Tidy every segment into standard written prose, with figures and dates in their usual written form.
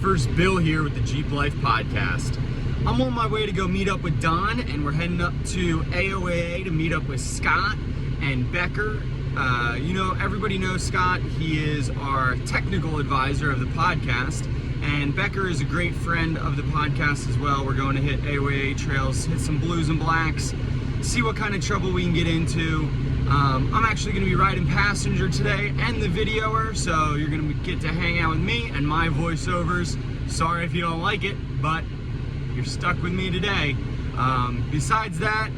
First, Bill here with the Jeep Life Podcast. I'm on my way to go meet up with Don, and we're heading up to AOAA to meet up with Scott and Becker. Everybody knows Scott. He is our technical advisor of the podcast, and Becker is a great friend of the podcast as well. We're going to hit AOAA trails, hit some blues and blacks, see what kind of trouble we can get into. I'm actually going to be riding passenger today and the videoer, so you're going to get to hang out with me and my voiceovers. Sorry if you don't like it, but you're stuck with me today. Besides that,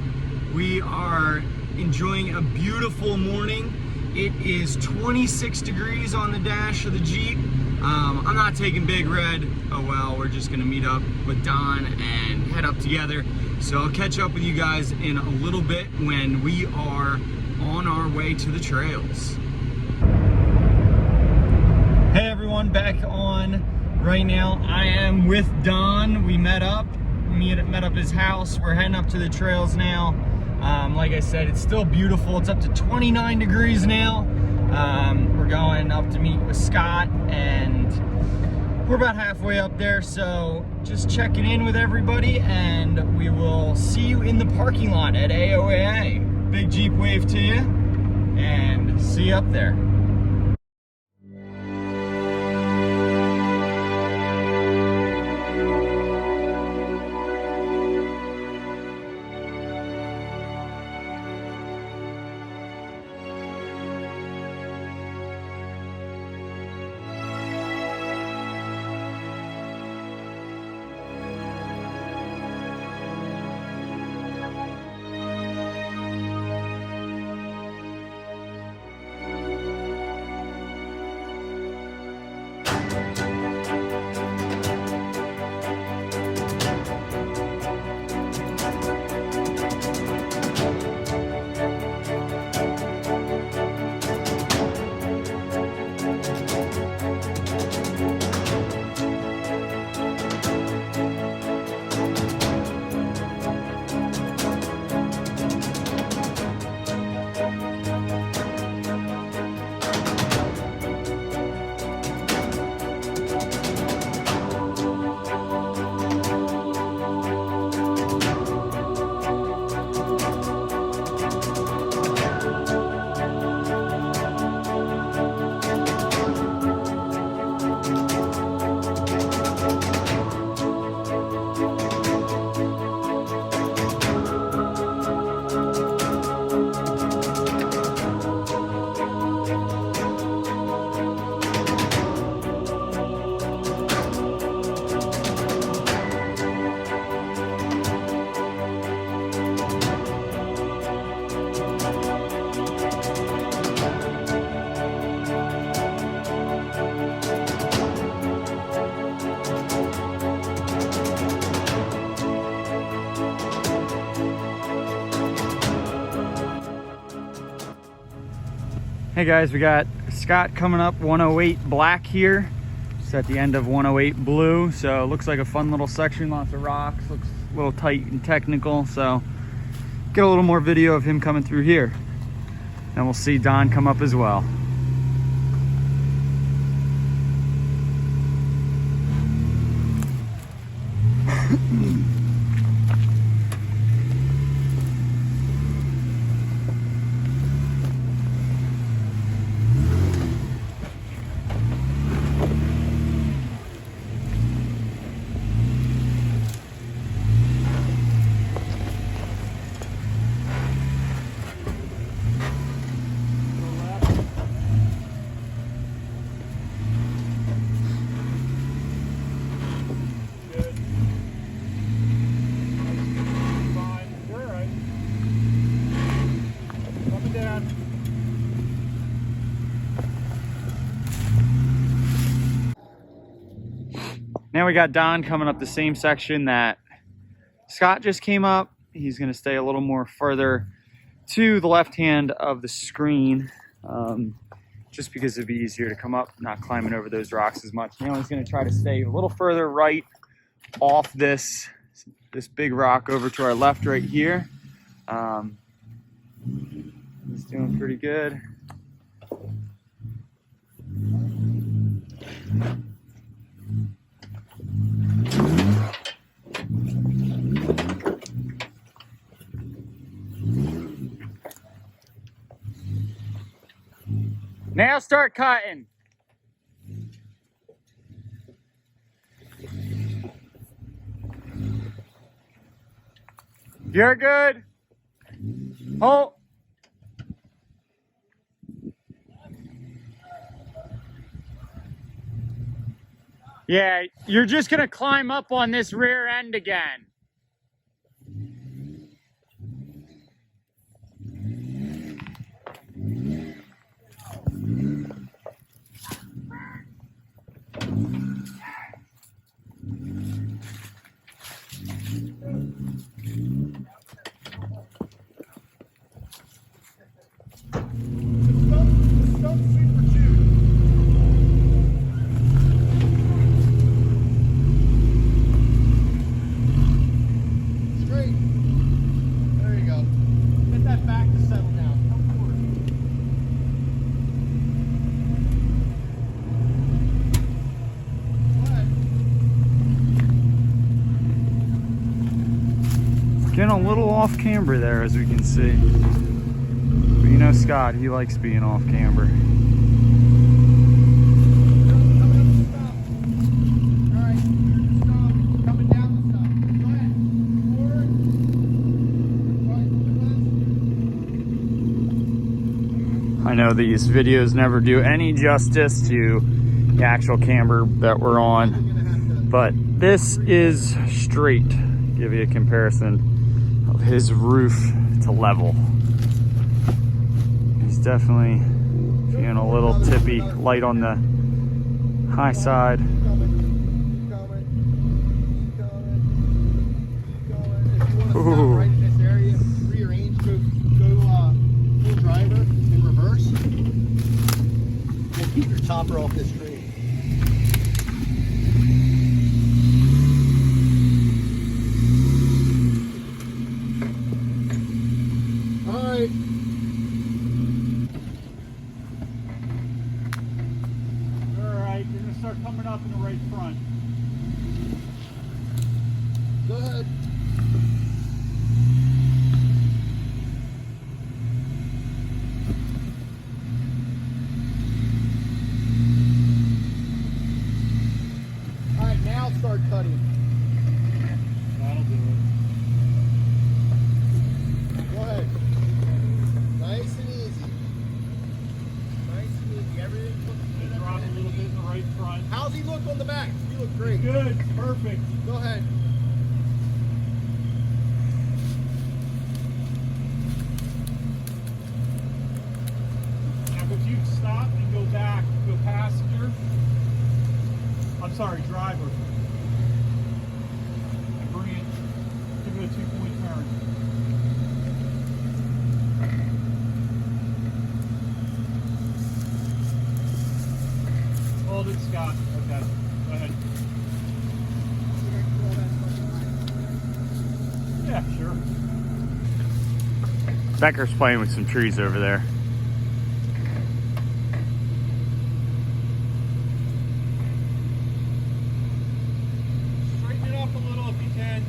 we are enjoying a beautiful morning. It is 26 degrees on the dash of the Jeep. I'm not taking Big Red. Oh well, we're just going to meet up with Don and head up together. So I'll catch up with you guys in a little bit when we are on our way to the trails. Hey everyone, back on right now. I am with Don. We met up at his house. We're heading up to the trails now. Like I said, it's still beautiful. It's up to 29 degrees now. We're going up to meet with Scott, and we're about halfway up there, so just checking in with everybody, and we will see you in the parking lot at AOAA. Big Jeep wave to you, and see you up there. Hey guys, we got Scott coming up 108 black here. Just at the end of 108 blue, so it looks like a fun little section, lots of rocks, looks a little tight and technical, so get a little more video of him coming through here. And we'll see Don come up as well. Now we got Don coming up the same section that Scott just came up. He's going to stay a little more further to the left hand of the screen, just because it'd be easier to come up, not climbing over those rocks as much. Now he's going to try to stay a little further right off this big rock over to our left right here. He's doing pretty good. Now start cutting. You're good. Hold. Yeah, you're just gonna climb up on this rear end again. Getting a little off camber there, as we can see. But you know Scott, he likes being off camber. I know these videos never do any justice to the actual camber that we're on, but this is straight. Give you a comparison of his roof to level. He's definitely feeling a little tippy, light on the high side. Ooh. Right in this area, rearrange, go full driver in reverse. We'll keep your topper off this tree. Alright. Alright, you're gonna start coming up in the right front. Go ahead. Alright, now start cutting. That'll do it. Go ahead. Nice and easy. Nice and easy. Everything looks good. Drop a little bit in the right front. How's he look on the back? You look great. Good, perfect. Go ahead. Now if you stop and go back, go passenger. I'm sorry, driver. And bring it, give it a 2-point turn. Hold it, Scott. Okay, go ahead. Yeah, sure. Becker's playing with some trees over there. Straighten it up a little if you can.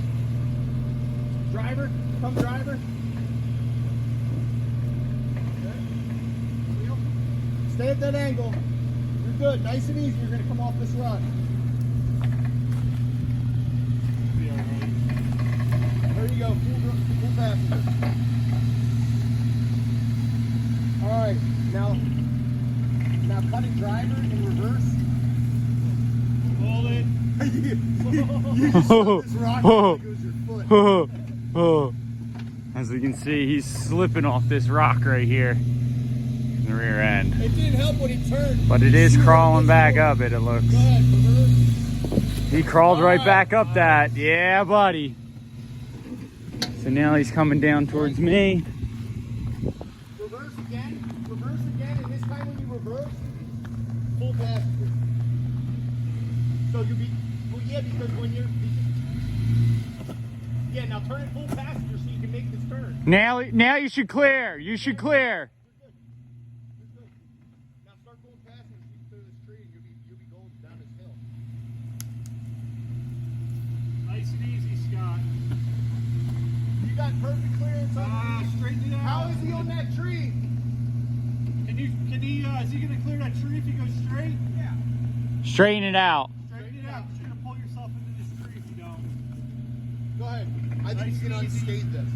Driver, come driver. Okay. Wheel. Stay at that angle. You're good. Nice and easy. You're going to come off this rock. Be all right. There you go. Full passenger. All right. Now cut it driver in reverse. Hold it. You just saw this rock and it goes your foot. As we can see, he's slipping off this rock right here in the rear end. It didn't help when he turned. But it is crawling back up it looks. Go ahead, reverse. He crawled right back up that. Yeah, buddy. So now he's coming down towards me. Reverse again, and this time when you reverse, full passenger. So you'll be, well, yeah, because when you're, yeah, now turn it full passenger so you can make this turn. Now you should clear. You should clear. You're good. Now start going passenger so you can clear this tree and you'll be going down this hill. Nice and easy, Scott. You got perfect clearance on Straighten it out. How is he on that tree? Can Is he gonna clear that tree if he goes straight? Yeah. Straighten it out. Straighten it out. You're gonna pull yourself into this tree if you don't. Go ahead. I think he's gonna unscathe this.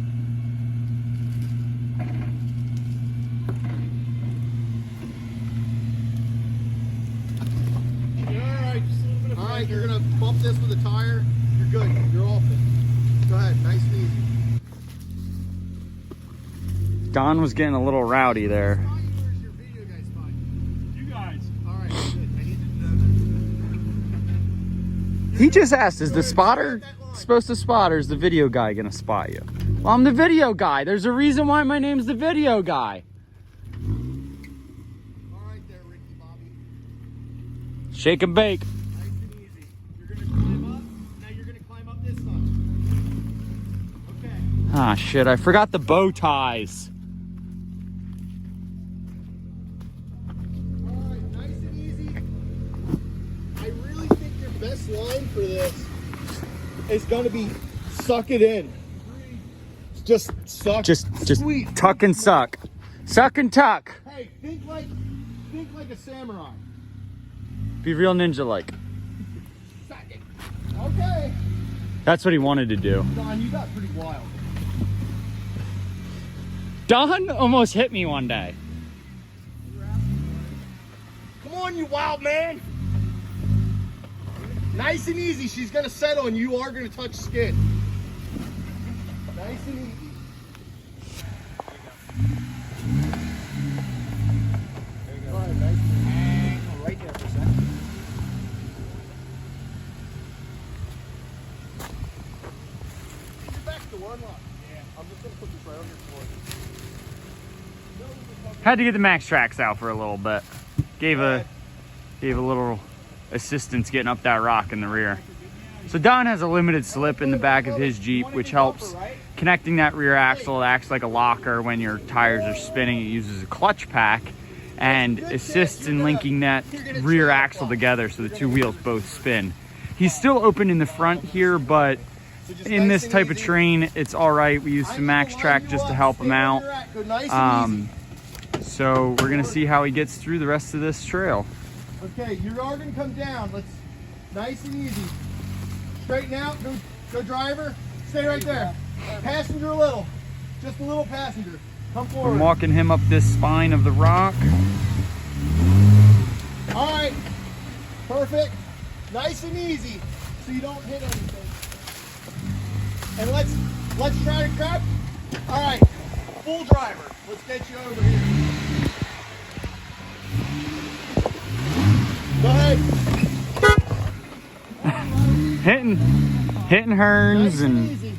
Alright, just a little bit of Alright, you're gonna bump this with a tire. You're good. You're off it. Go ahead, nice and easy. Don was getting a little rowdy there. He just asked, is the spotter supposed to spot or is the video guy gonna spot you? Well, I'm the video guy. There's a reason why my name's the video guy. All right there, Ricky Bobby. Shake and bake. Nice and easy. You're gonna climb up. Now you're gonna climb up this side. Okay. Ah, shit, I forgot the bow ties. Best line for this is going to be suck it in. Just suck. Just Sweet. tuck and suck. Suck and tuck. Hey, think like a samurai. Be real ninja-like. Suck it. Okay. That's what he wanted to do. Don, you got pretty wild. Don almost hit me one day. Come on, you wild man. Nice and easy. She's going to settle and you are going to touch skin. Nice and easy. There you go. All right, nice and hang right there for a second. Get back to one lock. Yeah. I'm just going to put this right on your floor. Had to get the max tracks out for a little bit. Gave a little assistance getting up that rock in the rear. So Don has a limited slip in the back of his Jeep, which helps connecting that rear axle. It acts like a locker when your tires are spinning. It uses a clutch pack and assists in linking that rear axle together so the two wheels both spin. He's still open in the front here, but in this type of terrain, it's all right. We use some max track just to help him out. So we're gonna see how he gets through the rest of this trail. Okay, you are going to come down. Let's, nice and easy. Straighten out. Go driver. Stay right there. Passenger a little. Just a little passenger. Come forward. I'm walking him up this spine of the rock. All right. Perfect. Nice and easy so you don't hit anything. And let's try to grab. All right. Full driver. Let's get you over here. Go ahead. hitting herns nice and easy.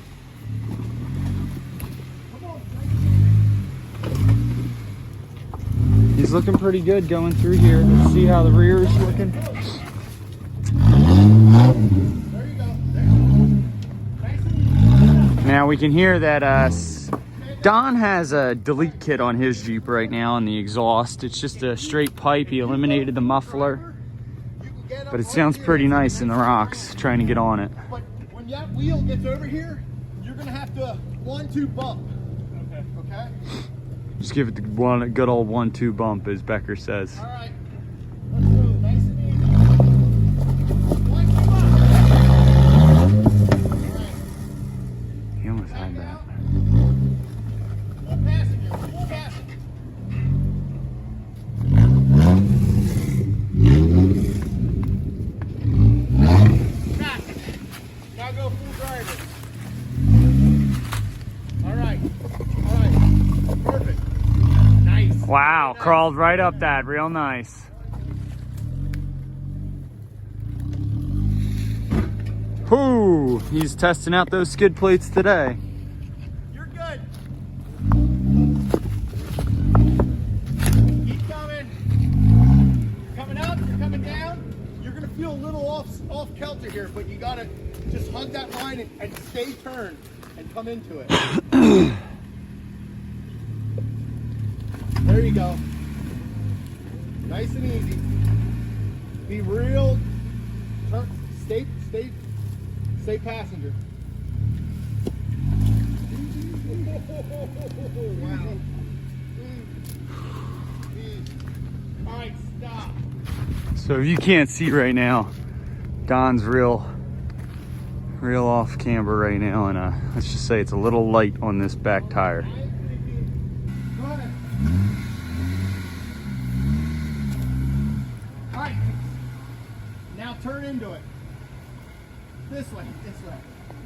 he's looking pretty good going through here. Let's see how the rear is looking. There you go. There you go. Nice and easy. Now we can hear that Don has a delete kit on his Jeep right now on the exhaust. It's just a straight pipe. He eliminated the muffler. But it sounds pretty nice in the rocks, trying to get on it. But when that wheel gets over here, you're going to have to 1-2 bump. Okay. Okay? Just give it the good old 1-2 bump, as Becker says. All right. Let's go. Nice and easy. 1-2 bump. All right. He almost had that. Full passenger. Full passenger. Now go full driver. All right. All right. Perfect. Nice. Wow, Nice. crawled right up that, real nice. Whoo, he's testing out those skid plates today. You're good. Keep coming. You're coming up, you're coming down. You're gonna feel a little off kilter here, but you gotta just hug that line and stay turned and come into it. There you go. Nice and easy. Be real. Stay passenger. Wow. So if you can't see right now, Don's real off camber right now, and let's just say it's a little light on this back tire. Go ahead. All right. Now turn into it. This way, this way.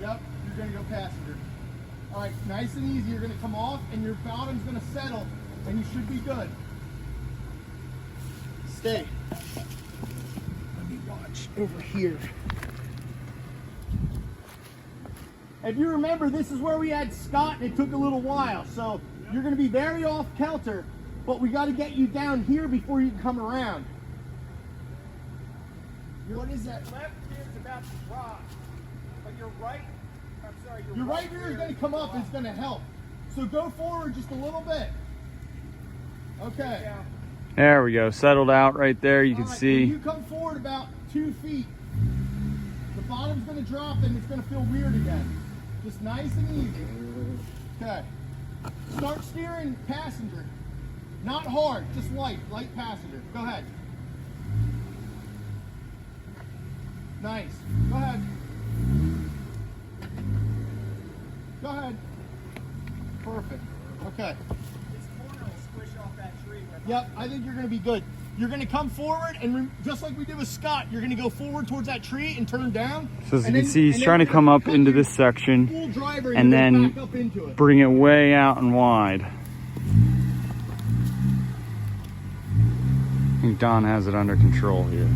Yep, you're gonna go passenger. All right, nice and easy. You're gonna come off and your bottom's gonna settle and you should be good. Stay. Let me watch over here. If you remember, this is where we had Scott and it took a little while. So you're gonna be very off kilter, but we gotta get you down here before you can come around. What is that? Left rear is about to drop, but your right, I'm sorry, Your right rear is going to come up and it's going to help. So go forward just a little bit. Okay. There we go, settled out right there. You can All right, see. when you come forward about 2 feet, the bottom's going to drop and it's going to feel weird again. Just nice and easy. Okay. Start steering passenger. Not hard, just light passenger. Go ahead. Nice. Go ahead. Go ahead. Perfect. Okay. this corner will squish off that tree. Yep, I think you're going to be good. You're going to come forward, and just like we did with Scott, you're going to go forward towards that tree and turn down. So as you can see, he's trying to come up into this section Full driver, and you're gonna then back up into it. bring it way out and wide. I think Don has it under control here.